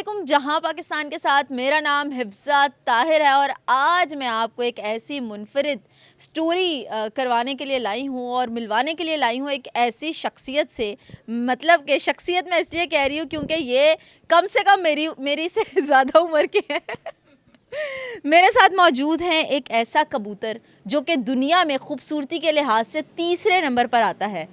वालेकुम। जहां पाकिस्तान के साथ मेरा नाम हिफ्ज़ा ताहिर है और आज मैं आपको एक ऐसी मुनफरिद स्टोरी करवाने के लिए लाई हूं और मिलवाने के लिए लाई हूं एक ऐसी शख्सियत से। मतलब कि शख्सियत मैं इसलिए कह रही हूं क्योंकि ये कम से कम मेरी से ज़्यादा उम्र के हैं। मेरे साथ मौजूद हैं एक ऐसा कबूतर जो कि दुनिया में खूबसूरती के लिहाज से तीसरे नंबर पर आता है।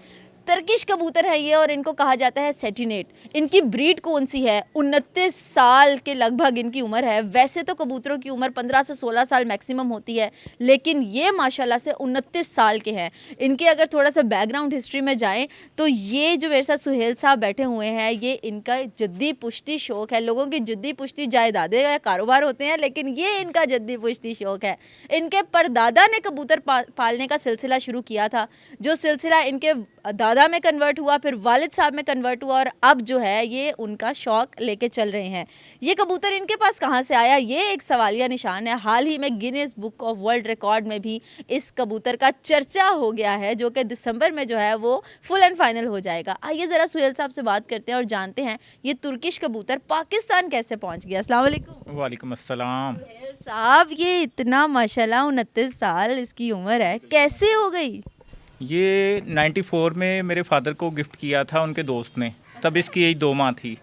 टर्किश कबूतर है ये और इनको कहा जाता है सेटिनेट। इनकी ब्रीड कौन सी है? 29 साल के लगभग इनकी उम्र है। वैसे तो कबूतरों की उम्र 15 से 16 साल मैक्सिमम होती है, लेकिन ये माशाल्लाह से 29 साल के हैं। इनके अगर थोड़ा सा बैकग्राउंड हिस्ट्री में जाएं तो ये जो मेरे साथ सुहेल साहब बैठे हुए हैं, ये इनका जद्दी पुश्ती शौक़ है। लोगों की जद्दी पुश्ती जायदादें या कारोबार होते हैं, लेकिन ये इनका जद्दी पुश्ती शौक़ है। इनके परदादा ने कबूतर पालने का सिलसिला शुरू किया था, जो सिलसिला इनके दादा में कन्वर्ट हुआ, फिर वालिद साहब में कन्वर्ट हुआ और अब जो है ये उनका शौक़ लेके चल रहे हैं। ये कबूतर इनके पास कहाँ से आया, ये एक सवालिया निशान है। हाल ही में Guinness book of world record में भी इस कबूतर का चर्चा हो गया है, जो कि दिसंबर में जो है वो फुल एंड फाइनल हो जाएगा। आइए ज़रा सुहेल साहब से बात करते हैं और जानते हैं ये तुर्किश कबूतर पाकिस्तान कैसे पहुँच गया। अस्सलाम वालेकुम। वालेकुम अस्सलाम। सुहेल साहब, ये इतना माशाल्लाह 29 साल इसकी उम्र है, कैसे हो गई? ये 94 में मेरे फादर को गिफ्ट किया था उनके दोस्त ने, तब इसकी यही 2 माह थी।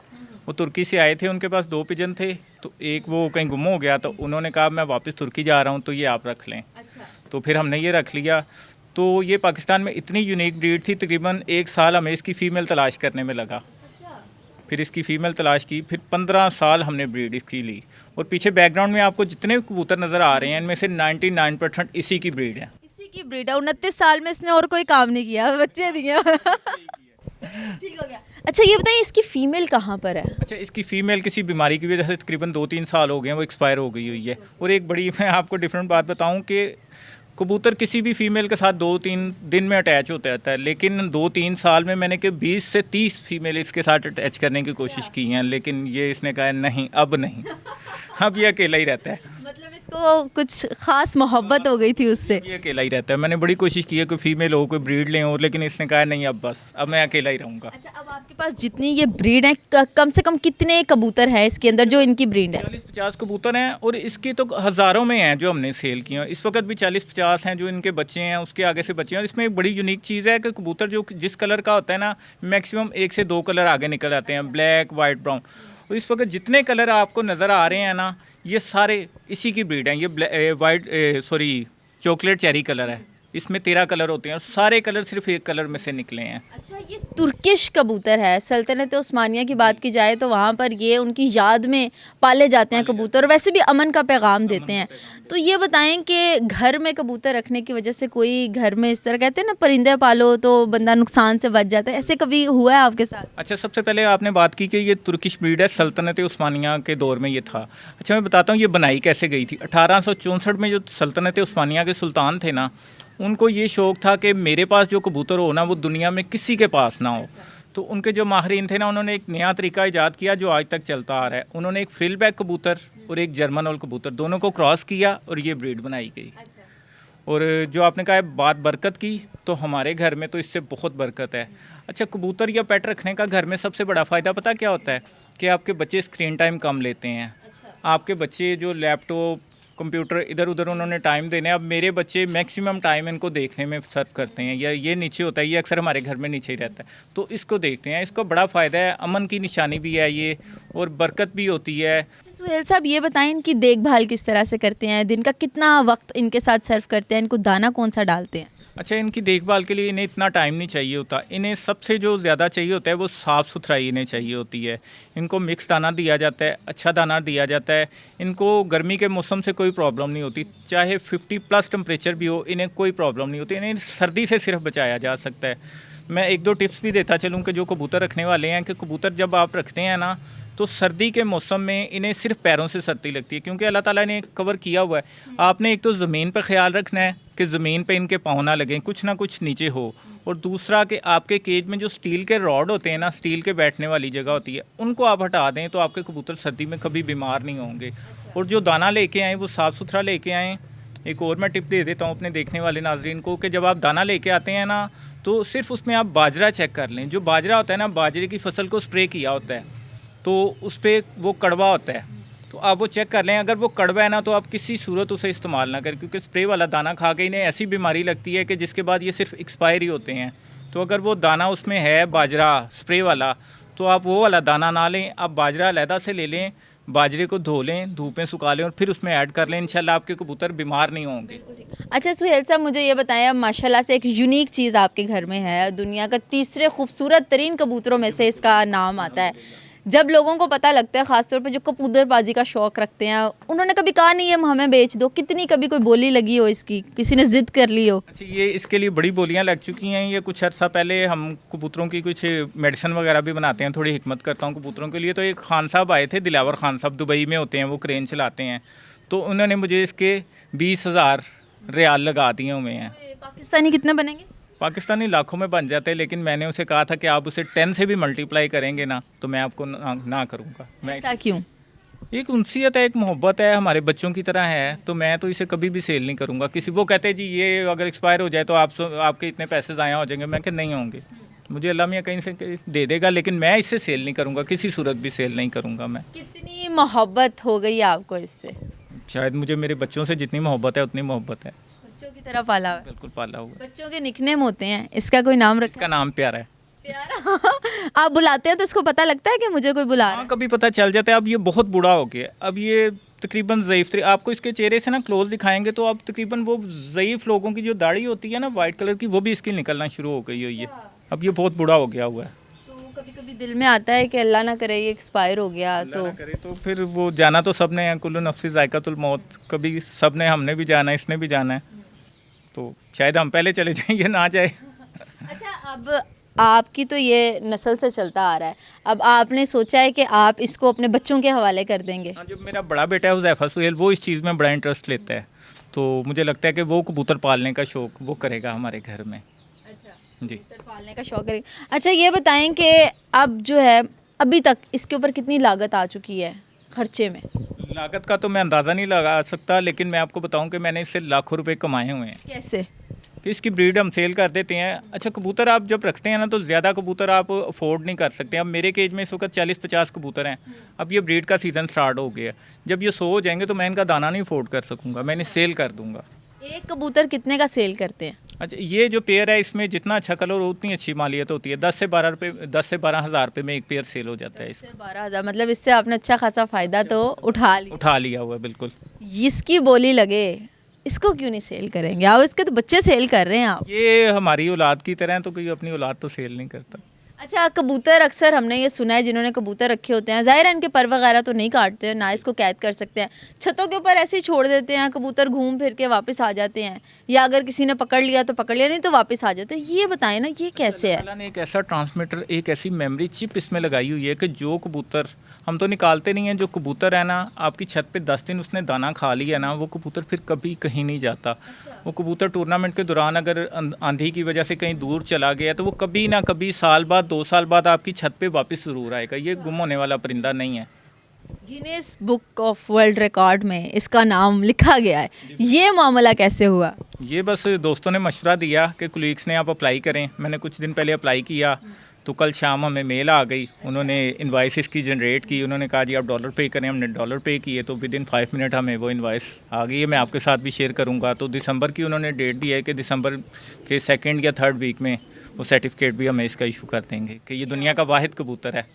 वो तुर्की से आए थे, उनके पास 2 पिजन थे, तो एक वो कहीं गुम हो गया, तो उन्होंने कहा मैं वापस तुर्की जा रहा हूँ तो ये आप रख लें। अच्छा। तो फिर हमने ये रख लिया। तो ये पाकिस्तान में इतनी यूनिक ब्रीड थी, तकरीबन 1 साल हमें इसकी फ़ीमेल तलाश करने में लगा। अच्छा। फिर इसकी फ़ीमेल तलाश की, फिर 15 साल हमने ब्रीड इसकी ली। और पीछे बैकग्राउंड में आपको जितने कबूतर नज़र आ रहे हैं, इनमें से 99% इसी की ब्रीड है। इसी की ब्रीड है। 29 साल में इसने और कोई काम नहीं किया, बच्चे दिए। ठीक हो गया। अच्छा ये बताइए इसकी फीमेल कहाँ पर है? अच्छा, इसकी फ़ीमेल किसी बीमारी की वजह से तकरीबन 2-3 साल हो गए हैं, वो एक्सपायर हो गई हुई है। और एक बड़ी मैं आपको डिफरेंट बात बताऊं कि कबूतर किसी भी फीमेल के साथ 2-3 दिन में अटैच होता रहता है, लेकिन 2-3 साल में मैंने कि 20 से 30 फीमेल इसके साथ अटैच करने की कोशिश की हैं, लेकिन ये इसने कहा नहीं, अब नहीं। अब ये अकेला ही रहता है। मतलब इसको कुछ खास मोहब्बत हो गई थी उससे। ये अकेला ही रहता है। मैंने बड़ी कोशिश की है कोई फीमेल हो, कोई ब्रीड लें और, लेकिन इसने कहा नहीं, अब बस, अब मैं अकेला ही रहूँगा। अच्छा, अब आपके पास जितनी ये ब्रीड है, कम से कम कितने कबूतर हैं इसके अंदर जो इनकी ब्रीड है? 40-50 कबूतर हैं और इसके तो हज़ारों में हैं जो हमने सेल किए हैं। इस वक्त भी 40-50 हैं जो इनके बच्चे हैं, उसके आगे से बच्चे हैं। और इसमें एक बड़ी यूनिक चीज़ है कि कबूतर जो जिस कलर का होता है ना, मैक्सिमम 1 से 2 कलर आगे निकल आते हैं, ब्लैक, वाइट, ब्राउन। और इस वक्त जितने कलर आपको नज़र आ रहे हैं ना, ये सारे इसी की ब्रीड हैं। ये वाइट चॉकलेट चेरी कलर है, इसमें 13 कलर होते हैं और सारे कलर सिर्फ एक कलर में से निकले हैं। अच्छा, ये तुर्किश कबूतर है। सल्तनत उस्मानिया की बात की जाए तो वहाँ पर ये उनकी याद में पाले जाते हैं कबूतर, वैसे भी अमन का पैगाम देते हैं। तो ये बताएं कि घर में कबूतर रखने की वजह से कोई घर में इस तरह कहते हैं ना, परिंदे पालो तो बंदा नुकसान से बच जाता है, ऐसे कभी हुआ है आपके साथ? अच्छा, सबसे पहले आपने बात की कि ये तुर्किश ब्रीड है, सल्तनत उस्मानिया के दौर में ये था। अच्छा, मैं बताता हूँ ये बनाई कैसे गई थी। 1864 में जो सल्तनत उस्मानिया के सुल्तान थे ना, उनको ये शौक़ था कि मेरे पास जो कबूतर हो ना, वो दुनिया में किसी के पास ना हो। तो उनके जो माहरीन थे ना, उन्होंने एक नया तरीका ईजाद किया जो आज तक चलता आ रहा है। उन्होंने एक फ्रिल बैक कबूतर और एक जर्मन ऑल कबूतर दोनों को क्रॉस किया और ये ब्रीड बनाई गई। और जो आपने कहा है बात बरकत की, तो हमारे घर में तो इससे बहुत बरकत है। अच्छा, कबूतर या पेट रखने का घर में सबसे बड़ा फ़ायदा पता क्या होता है? कि आपके बच्चे स्क्रीन टाइम कम लेते हैं। आपके बच्चे जो लैपटॉप, कंप्यूटर, इधर उधर उन्होंने टाइम देने, अब मेरे बच्चे मैक्सिमम टाइम इनको देखने में सर्व करते हैं। या ये नीचे होता है, ये अक्सर हमारे घर में नीचे ही रहता है, तो इसको देखते हैं। इसको बड़ा फ़ायदा है, अमन की निशानी भी है ये, और बरकत भी होती है। सुहेल साहब ये बताएं इनकी देखभाल किस तरह से करते हैं? दिन का कितना वक्त इनके साथ सर्व करते हैं? इनको दाना कौन सा डालते हैं? अच्छा, इनकी देखभाल के लिए इन्हें इतना टाइम नहीं चाहिए होता। इन्हें सबसे जो ज़्यादा चाहिए होता है वो साफ़ सुथराई इन्हें चाहिए होती है। इनको मिक्स दाना दिया जाता है, अच्छा दाना दिया जाता है। इनको गर्मी के मौसम से कोई प्रॉब्लम नहीं होती, चाहे 50+ टेम्परेचर भी हो, इन्हें कोई प्रॉब्लम नहीं होती। इन्हें सर्दी से सिर्फ बचाया जा सकता है। मैं 1-2 टिप्स भी देता चलूँ कि जो कबूतर रखने वाले हैं, कि कबूतर जब आप रखते हैं ना, तो सर्दी के मौसम में इन्हें सिर्फ पैरों से सर्दी लगती है, क्योंकि अल्लाह ताला ने कवर किया हुआ है। आपने एक तो ज़मीन पर ख्याल रखना है कि ज़मीन पे इनके पाँव ना लगें, कुछ ना कुछ नीचे हो। और दूसरा कि आपके केज में जो स्टील के रॉड होते हैं ना, स्टील के बैठने वाली जगह होती है, उनको आप हटा दें तो आपके कबूतर सर्दी में कभी बीमार नहीं होंगे। और जो दाना लेके आएँ वो साफ़ सुथरा लेके आएँ। एक और मैं टिप दे देता हूँ अपने देखने वाले नाजरीन को, कि जब आप दाना लेके आते हैं ना, तो सिर्फ उसमें आप बाजरा चेक कर लें। जो बाजरा होता है ना, बाजरे की फसल को स्प्रे किया होता है, तो उस पर वो कड़वा होता है, तो आप वो चेक कर लें। अगर वो कड़वा है ना तो आप किसी सूरत उसे इस्तेमाल ना करें, क्योंकि स्प्रे वाला दाना खा के इन्हें ऐसी बीमारी लगती है कि जिसके बाद ये सिर्फ एक्सपायर ही होते हैं। तो अगर वो दाना उसमें है बाजरा स्प्रे वाला, तो आप वो वाला दाना ना लें, आप बाजरा अलहदा से ले लें, बाजरे को धो लें, धूप में सुखा लें और फिर उसमें ऐड कर लें। इंशाल्लाह आपके कबूतर बीमार नहीं होंगे। अच्छा सुहेल साहब, मुझे ये बताएं, अब माशाल्लाह से एक यूनिक चीज़ आपके घर में है, दुनिया का तीसरे खूबसूरत तरीन कबूतरों में से इसका नाम आता है। जब लोगों को पता लगता है, ख़ासतौर पे जो कबूतरबाजी का शौक़ रखते हैं, उन्होंने कभी कहा नहीं है हमें बेच दो, कितनी कभी कोई बोली लगी हो इसकी, किसी ने ज़िद कर ली हो? अच्छा, ये इसके लिए बड़ी बोलियां लग चुकी हैं। ये कुछ अर्सा पहले हम कबूतरों की कुछ मेडिसिन वगैरह भी बनाते हैं, थोड़ी हिकमत करता हूँ कबूतरों के लिए। तो एक खान साहब आए थे, दिलावर खान साहब, दुबई में होते हैं, वो क्रेन चलाते हैं। तो उन्होंने मुझे इसके 20,000 रियाल लगा दिए हुए हैं। पाकिस्तानी कितने बनेंगे? पाकिस्तानी लाखों में बन जाते हैं, लेकिन मैंने उसे कहा था कि आप उसे 10 से भी मल्टीप्लाई करेंगे ना तो मैं आपको ना करूँगा। मैं ऐसा क्यों? एक उनसियत है, एक मोहब्बत है, हमारे बच्चों की तरह है, तो मैं तो इसे कभी भी सेल नहीं करूँगा। किसी वो कहते हैं जी ये अगर एक्सपायर हो जाए तो आपके इतने पैसे ज़ाया हो जाएंगे, मैं कि नहीं होंगे, मुझे अल्लाह मियाँ कहीं से दे देगा, लेकिन मैं इससे सेल नहीं करूँगा, किसी सूरत भी सेल नहीं करूँगा मैं। कितनी मोहब्बत हो गई आपको इससे? शायद मुझे मेरे बच्चों से जितनी मोहब्बत है उतनी मोहब्बत है। बच्चों की तरह पाला हुआ है? बिल्कुल पाला हुआ है। बच्चों के निकनेम होते हैं, इसका कोई नाम रखा इसका नाम प्यारा है। प्यारा? आप बुलाते हैं तो इसको पता लगता है कि मुझे कोई बुला रहा हाँ, है? कभी पता चल जाता है। अब ये बहुत बूढ़ा हो गया, अब ये तकरीबन ज़ईफ़, आपको इसके चेहरे से ना क्लोज दिखाएंगे तो आप तकरीबन वो ज़ईफ़ लोगों की जो दाढ़ी होती है ना वाइट कलर की, वो भी इसकी निकलना शुरू हो गई हुई है। अब ये बहुत बूढ़ा हो गया हुआ है। तो कभी कभी दिल में आता है कि अल्लाह ना करे ये एक्सपायर हो गया अल्लाह तो ना करे तो फिर वो जाना तो सब ने है, कुल्लु नफ्सी ज़ायक़ातुल मौत, कभी सब ने, हमने भी जाना है, इसने भी जाना है, तो शायद हम पहले चले जाएं, ये ना जाए। अच्छा, अब आपकी तो ये नस्ल से चलता आ रहा है, अब आपने सोचा है कि आप इसको अपने बच्चों के हवाले कर देंगे? हाँ, जब मेरा बड़ा बेटा है हुज़ैफ़ा सुहेल, वो इस चीज़ में बड़ा इंटरेस्ट लेता है, तो मुझे लगता है कि वो कबूतर पालने का शौक़ वो करेगा हमारे घर में। अच्छा, जी। कबूतर पालने का शौक करेगा। अच्छा, ये बताएं कि अब जो है, अभी तक इसके ऊपर कितनी लागत आ चुकी है खर्चे में? लागत का तो मैं अंदाज़ा नहीं लगा सकता, लेकिन मैं आपको बताऊं कि मैंने इससे लाखों रुपए कमाए हुए हैं। कैसे? कि इसकी ब्रीड हम सेल कर देते हैं। अच्छा, कबूतर आप जब रखते हैं ना तो ज़्यादा कबूतर आप अफोर्ड नहीं कर सकते। अब मेरे केज में इस वक्त 40-50 कबूतर हैं। अब ये ब्रीड का सीज़न स्टार्ट हो गया, जब ये 100 हो जाएंगे तो मैं इनका दाना नहीं अफोर्ड कर सकूँगा, मैं इन्हें सेल कर दूँगा। एक कबूतर कितने का सेल करते हैं? अच्छा, ये जो पेयर है इसमें जितना अच्छा कलर हो उतनी अच्छी मालियत होती है। 10 से 12 हज़ार रुपये में एक पेयर सेल हो जाता है। इसका 12,000, मतलब इससे आपने अच्छा खासा फ़ायदा तो उठा लिया हुआ है, बिल्कुल। इसकी बोली लगे, इसको क्यों नहीं सेल करेंगे आप? इसके तो बच्चे सेल कर रहे हैं आप। ये हमारी औलाद की तरह है, तो कोई अपनी औलाद तो सेल नहीं करता। अच्छा, कबूतर अक्सर हमने ये सुना है, जिन्होंने कबूतर रखे होते हैं, ज़ाहिर है इनके पर वगैरह तो नहीं काटते हैं, ना इसको कैद कर सकते हैं, छतों के ऊपर ऐसे ही छोड़ देते हैं, कबूतर घूम फिर के वापस आ जाते हैं, या अगर किसी ने पकड़ लिया तो पकड़ लिया, नहीं तो वापस आ जाते हैं। ये बताएं ना, ये कैसे है? अल्लाह ने एक ऐसा ट्रांसमीटर, एक ऐसी मेमोरी चिप इसमें लगाई हुई है कि जो कबूतर हम तो निकालते नहीं हैं, जो कबूतर है ना आपकी छत पे 10 दिन उसने दाना खा लिया ना, वो कबूतर फिर कभी कहीं नहीं जाता। वो कबूतर टूर्नामेंट के दौरान अगर आंधी की वजह से कहीं दूर चला गया तो वो कभी ना कभी साल बाद 2 साल बाद आपकी छत पे वापस ज़रूर आएगा। ये गुम होने वाला परिंदा नहीं है। Guinness book of world record में इसका नाम लिखा गया है, ये मामला कैसे हुआ? ये बस दोस्तों ने मशवरा दिया कि कुलीग्स ने आप अप्लाई करें। मैंने कुछ दिन पहले अप्लाई किया तो कल शाम हमें मेल आ गई, उन्होंने इनवाइसेस की जनरेट की, उन्होंने कहा जी आप डॉलर पे करें। हमने डॉलर पे किए तो विद इन 5 मिनट हमें वो इनवाइस आ गई है। मैं आपके साथ भी शेयर करूंगा। तो दिसंबर की उन्होंने डेट दी है कि दिसंबर के 2nd या 3rd वीक में वो सर्टिफिकेट भी हमें इसका इशू कर देंगे कि ये दुनिया का वाहिद कबूतर है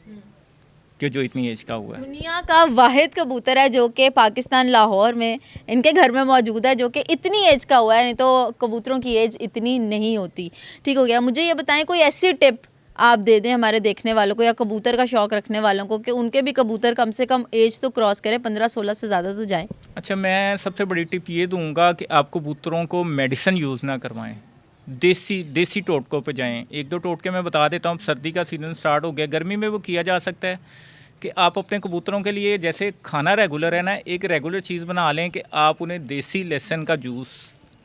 कि जो इतनी एज का हुआ है। दुनिया का वाहिद कबूतर है जो कि पाकिस्तान लाहौर में इनके घर में मौजूद है, जो कि इतनी एज का हुआ है, नहीं तो कबूतरों की एज इतनी नहीं होती। ठीक हो गया। मुझे ये बताएं, कोई ऐसी टिप आप दे दें हमारे देखने वालों को या कबूतर का शौक़ रखने वालों को कि उनके भी कबूतर कम से कम एज तो क्रॉस करें, 15-16 से ज़्यादा तो जाए। अच्छा, मैं सबसे बड़ी टिप ये दूंगा कि आप कबूतरों को मेडिसिन यूज़ ना करवाएं, देसी टोटकों पे जाएं। 1-2 टोटके मैं बता देता हूँ। सर्दी का सीज़न स्टार्ट हो गया, गर्मी में वो किया जा सकता है कि आप अपने कबूतरों के लिए जैसे खाना रेगुलर है ना, एक रेगुलर चीज़ बना लें कि आप उन्हें देसी लहसुन का जूस,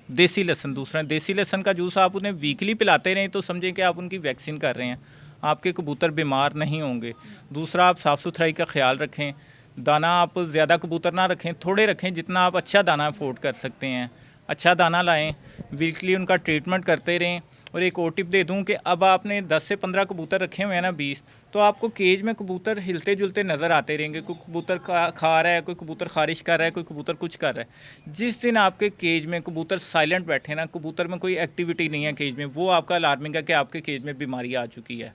देसी लहसुन, दूसरा देसी लहसुन का जूस आप उन्हें वीकली पिलाते रहें तो समझें कि आप उनकी वैक्सीन कर रहे हैं, आपके कबूतर बीमार नहीं होंगे। दूसरा, आप साफ़ सुथराई का ख्याल रखें। दाना आप ज़्यादा कबूतर ना रखें, थोड़े रखें जितना आप अच्छा दाना अफोर्ड कर सकते हैं। अच्छा दाना लाएं, वीकली उनका ट्रीटमेंट करते रहें और एक और टिप दे दूं कि अब आपने 10 से 15 कबूतर रखे हुए हैं ना 20, तो आपको केज में कबूतर हिलते जुलते नज़र आते रहेंगे। कोई कबूतर खा रहा है, कोई कबूतर खारिश कर रहा है, कोई कबूतर कुछ कर रहा है। जिस दिन आपके केज में कबूतर साइलेंट बैठे ना, कबूतर में कोई एक्टिविटी नहीं है केज में, वो आपका अलार्मिंग है कि आपके केज में बीमारी आ चुकी है।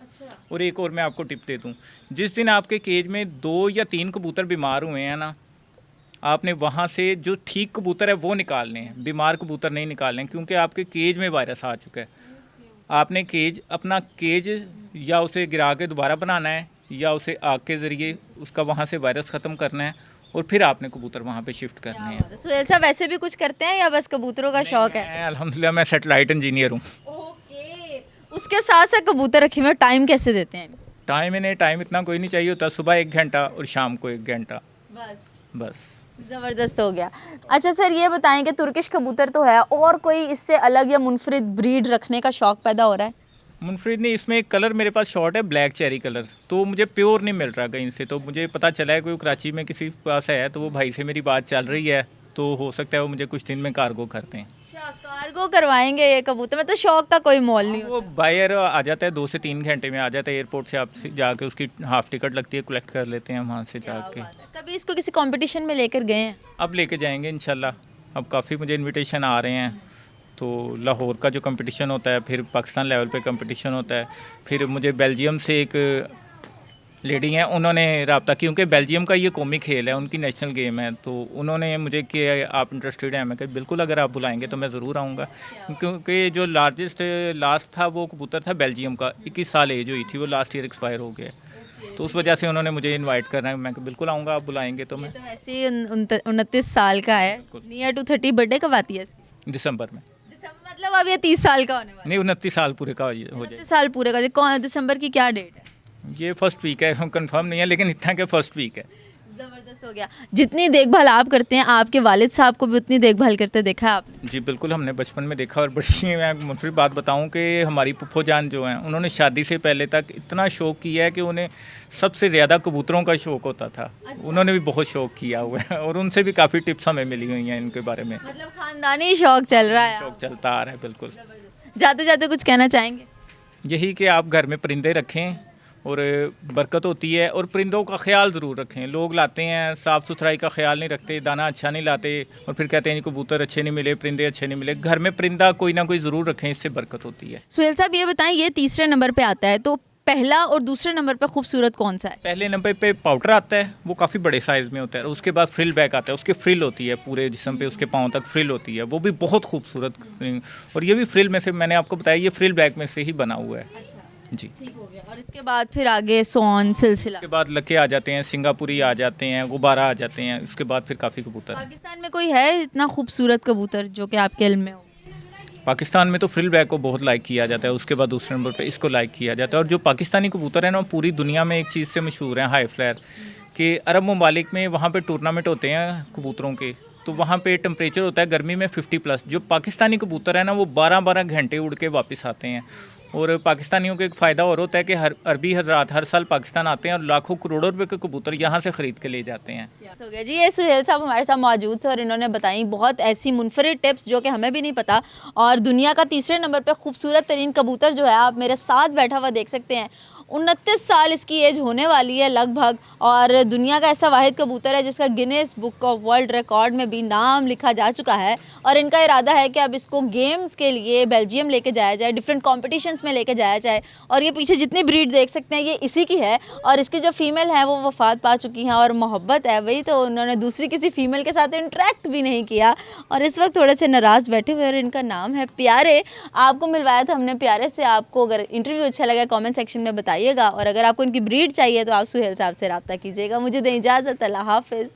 और एक और मैं आपको टिप दे दूँ, जिस दिन आपके केज में 2 या 3 कबूतर बीमार हुए हैं ना, आपने वहाँ से जो ठीक कबूतर है वो निकालने हैं, बीमार कबूतर नहीं निकालने हैं, क्योंकि आपके केज में वायरस आ चुका है। आपने अपना केज या उसे गिरा के दोबारा बनाना है, या उसे आग के ज़रिए उसका वहाँ से वायरस ख़त्म करना है, और फिर आपने कबूतर वहाँ पे शिफ्ट करने हैं। सुहेल साहब वैसे भी कुछ करते हैं या बस कबूतरों का शौक है? अल्हम्दुलिल्लाह मैं सैटेलाइट इंजीनियर हूँ। ओके, उसके साथ साथ कबूतर रखे हुए, टाइम कैसे देते हैं? टाइम इतना कोई नहीं चाहिए होता, सुबह 1 घंटा और शाम को 1 घंटा बस। ज़बरदस्त हो गया। अच्छा सर, ये बताएं कि तुर्किश कबूतर तो है, और कोई इससे अलग या मुनफरिद ब्रीड रखने का शौक पैदा हो रहा है? मुनफरिद नहीं, इसमें एक कलर मेरे पास शॉर्ट है, ब्लैक चेरी कलर, तो मुझे प्योर नहीं मिल रहा कहीं से। तो मुझे पता चला है कोई कराची में किसी के पास है, तो वो भाई से मेरी बात चल रही है, तो हो सकता है वो मुझे कुछ दिन में कार्गो करते हैं। अच्छा, कार्गो करवाएंगे ये कबूतर? मतलब शौक का कोई मोल नहीं वो बायर आ जाता है, 2 से 3 घंटे में आ जाता है एयरपोर्ट से। आप जाके उसकी हाफ टिकट लगती है, कलेक्ट कर लेते हैं वहाँ से जाके। कभी इसको किसी कंपटीशन में लेकर गए हैं? अब लेके जाएंगे इंशाल्लाह। अब काफ़ी मुझे इनविटेशन आ रहे हैं, तो लाहौर का जो कंपटीशन होता है, फिर पाकिस्तान लेवल पे कंपटीशन होता है, फिर मुझे बेल्जियम से एक लेडी हैं, उन्होंने रब्ता, क्योंकि बेल्जियम का ये कौमी खेल है, उनकी नेशनल गेम है, तो उन्होंने मुझे कि आप इंटरेस्टेड हैं? मैं कहा बिल्कुल, अगर आप बुलाएंगे तो मैं ज़रूर आऊँगा। क्योंकि जो लास्ट था वो कबूतर था बेल्जियम का, 21 साल एज हुई थी, वो लास्ट ईयर एक्सपायर हो गया, तो उस वजह से उन्होंने मुझे इनवाइट करना है। मैं कहा बिल्कुल आऊँगा, आप बुलाएंगे तो मैं। तो वैसे ही 29 साल का है, नियर टू 30, बर्थडे कब आती है इसकी? दिसंबर में। मतलब अब ये 30 साल का होने वाला नहीं, 29 साल पूरे का हो जाए। 29 साल पूरे का। कौन दिसंबर की क्या डेट है? ये फर्स्ट वीक है, कंफर्म नहीं है, लेकिन इतना कि फर्स्ट वीक है। ज़बरदस्त हो गया। जितनी देखभाल आप करते हैं, आपके वालिद साहब को भी उतनी देखभाल करते देखा है आपने? जी बिल्कुल, हमने बचपन में देखा। और बड़ी मैं मुनफरिद बात बताऊं कि हमारी पुप्पो जान जो हैं, उन्होंने शादी से पहले तक इतना शौक़ किया है कि उन्हें सबसे ज़्यादा कबूतरों का शौक़ होता था। उन्होंने भी बहुत शौक़ किया हुआ है, और उनसे भी काफ़ी टिप्स हमें मिली हुई हैं इनके बारे में। मतलब खानदानी शौक चल रहा है? शौक़ चलता आ रहा है बिल्कुल। जाते जाते कुछ कहना चाहेंगे? यही कि आप घर में परिंदे रखें और बरकत होती है, और परिंदों का ख्याल ज़रूर रखें। लोग लाते हैं, साफ़ सुथराई का ख्याल नहीं रखते, दाना अच्छा नहीं लाते, और फिर कहते हैं कबूतर अच्छे नहीं मिले, परिंदे अच्छे नहीं मिले। घर में परिंदा कोई ना कोई ज़रूर रखें, इससे बरकत होती है। सुहेल साहब ये बताएं, ये तीसरे नंबर पे आता है, तो पहला और दूसरे नंबर पे खूबसूरत कौन सा है? पहले नंबर पे पाउडर आता है, वो काफ़ी बड़े साइज़ में होता है। उसके बाद फ्रिल बैक आता है, उसकी फ्रिल होती है पूरे जिस्म पे, उसके पाँव तक फ्रिल होती है, वो भी बहुत खूबसूरत। और ये भी फ्रिल में से, मैंने आपको बताया, ये फ्रिल बैक में से ही बना हुआ है। जी ठीक हो गया। और इसके बाद फिर आगे सोन सिलसिला? उसके बाद लके आ जाते हैं, सिंगापुरी आ जाते हैं, गुब्बारा आ जाते हैं। उसके बाद फिर काफ़ी कबूतर हैं। पाकिस्तान में कोई है इतना खूबसूरत कबूतर जो कि आपके इल्म में हो? पाकिस्तान में तो फ्रिल बैक को बहुत लाइक किया जाता है, उसके बाद दूसरे नंबर पे इसको लाइक किया जाता है। और जो पाकिस्तानी कबूतर है ना, पूरी दुनिया में एक चीज़ से मशहूर है, हाई फ्लायर, कि अरब ममालिक में वहाँ पे टूर्नामेंट होते हैं कबूतरों के, तो वहाँ पे टेम्परेचर होता है गर्मी में 50+। जो पाकिस्तानी कबूतर है ना, वो 12-12 घंटे उड़ के वापस आते हैं। और पाकिस्तानियों को एक फ़ायदा और होता है कि अरबी हजरात हर साल पाकिस्तान आते हैं और लाखों करोड़ों रुपए के कबूतर यहाँ से ख़रीद के ले जाते हैं। हो गया जी। ये सुहेल साहब हमारे साथ मौजूद थे और इन्होंने बताई बहुत ऐसी मुनफरिद टिप्स जो कि हमें भी नहीं पता। और दुनिया का तीसरे नंबर पे खूबसूरत तरीन कबूतर जो है, आप मेरे साथ बैठा हुआ देख सकते हैं, 29 साल इसकी एज होने वाली है लगभग, और दुनिया का ऐसा वाहिद कबूतर है जिसका Guinness book of world record में भी नाम लिखा जा चुका है। और इनका इरादा है कि अब इसको गेम्स के लिए बेल्जियम लेके जाया जाए, डिफरेंट कॉम्पिटिशन्स में लेके जाया जाए। और ये पीछे जितनी ब्रीड देख सकते हैं, ये इसी की है। और इसकी जो फीमेल है वो वफात पा चुकी हैं, और मोहब्बत है वही, तो उन्होंने दूसरी किसी फीमेल के साथ इंटरेक्ट भी नहीं किया, और इस वक्त थोड़े से नाराज़ बैठे हुए। और इनका नाम है प्यारे। आपको मिलवाया था हमने प्यारे से। आपको अगर इंटरव्यू अच्छा लगा कमेंट सेक्शन में बताइएगा, और अगर आपको इनकी ब्रीड चाहिए तो आप सुहेल साहब से रब्ता कीजिएगा। मुझे दें इजाज़त, अल्लाह हाफ़िज़।